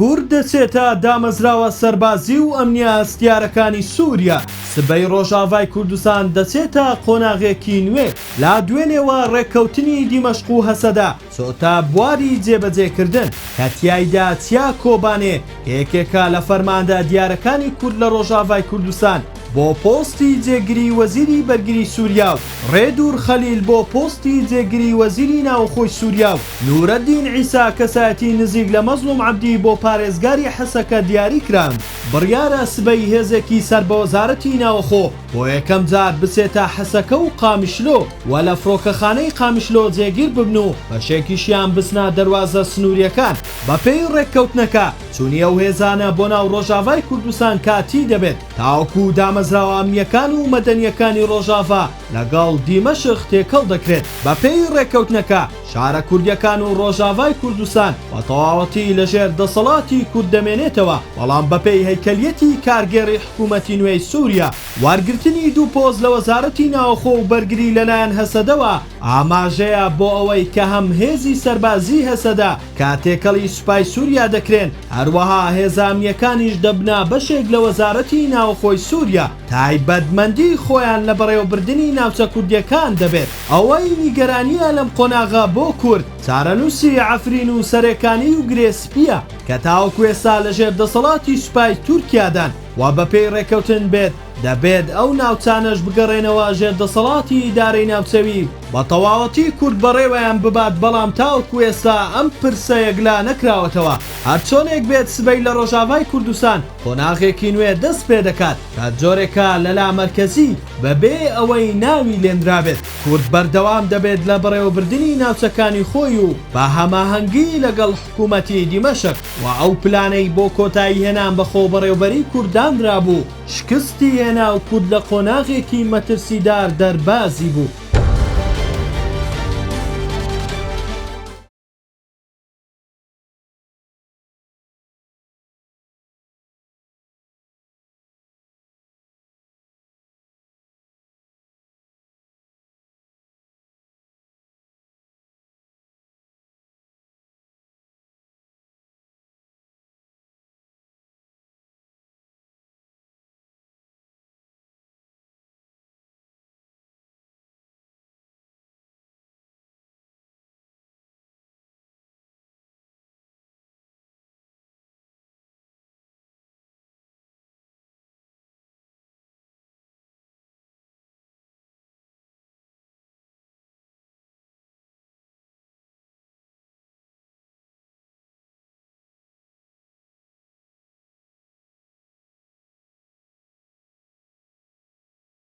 کورد دەچێتە دامەزراوە سەربازی و ئەمنیە هەستیارەکانی سووریا. سبەی ڕۆژاوای کوردستان دەچێتە قۆناغێکی نوێ لا دوێنێوە ڕێککەوتنی دیمەشق و هەسەدا چۆتە بواری جێبەجێکردن کە تیایدا چیا کۆبانێ یەکێکە لە فەرماندە دیارەکانی کورد لە ڕۆژاوای کوردستان بۆ پۆستی جێگری وەزیری بەرگری سووریا و ڕێدوور خەلیل بۆ پۆستی جێگری وەزیری ناوخۆی سووریا و نورەدین عیسا کەسایەتی نزیک لە مەزلوم عەبدی بۆ پارێزگاری حەسەکە دیاری کران. بڕیارە سبەی هێزێکی سەر بە وەزارەتی ناوخۆ بۆ یەکەم جار بچێتە حەسەکە و قامیشلۆ و لە فڕۆکەخانەی قامیشلۆ جێگیر ببن و بەشێکیشیان بچنە دەروازە سنووریەکان. بەپێی ڕێککەوتنەکە چوونی ئەو هێزانە بۆ ناو ڕۆژاوای کوردستان کاتی دەبێت تاوەکو دامەزراوە ئەمنیەکان و مەدەنیەکانی ڕۆژاوا لەگەڵ دیمەشق تێکەڵ دەکرێت. بەپێی ڕێککەوتنەکە شارە کوردیەکان و ڕۆژاوای کوردستان بە تەواوەتی لەژێر دەسەڵاتی کورد دەمێنێتەوە، بەڵام بەپێی هەیکەلیەتی کارگێڕی حکوومەتی نوێی سووریا وارگرتنی دوو پۆست لە وەزارەتی ناوخۆ و بەرگری لەلایەن هەسەدەوە ئاماژەیە بۆ ئەوەی کە هەم هێزی سەربازی هەسەدا کاتێکەڵی سوپای سووریا دەکرێن هەروەها هێزە ئەمنیەکانیش دەبنا بەشێک لە وەزارەتی ناوخۆی سووریا. تایبەتمەندی خۆیان لە بەڕێوەبردننی ناوچە کوردیەکان دەبێت. ئەوەی نیگەرانیە لەم قۆناغا بۆ کورد چارەنووسی عەفرین و سەرێکانی و گرێسپیە کە تاوەکو ئێستا لەژێر دەسەڵاتی سوپای تورکیادان و بەپێی ڕێککەوتن بێت دەبێت ئەو ناوچانەش بگەڕێنەوە ژێر دەسەڵاتی ئیدارەی ناوچەوی بە تەواوەتی کورد بەڕێوەیان ببات، بەڵام تاوەکو ئێستا ئەم پرسە یەکلا نەکراوەتەوە. هەرچۆنێک بێت سبەی لە ڕۆژاوای کوردستان قۆناغێکی نوێ دەست پێ دەکات کە جۆرێکە لەلا مەرکەزی بەبێ ئەوەی ناوی لێنرابێت. کورد بەردەوام دەبێت لە بەڕێوەبردننی ناوچەکانی خۆی و بە هەماهەنگی لەگەڵ حکوومەتی دیمەشق و ئەو پلانەی بۆ کۆتایی هێنان بەخۆ بەڕێوەبەری کوردانرا بوو شکستی هێنا و کورد لە قۆناغێکی مەترسیدار دەربازی بوو.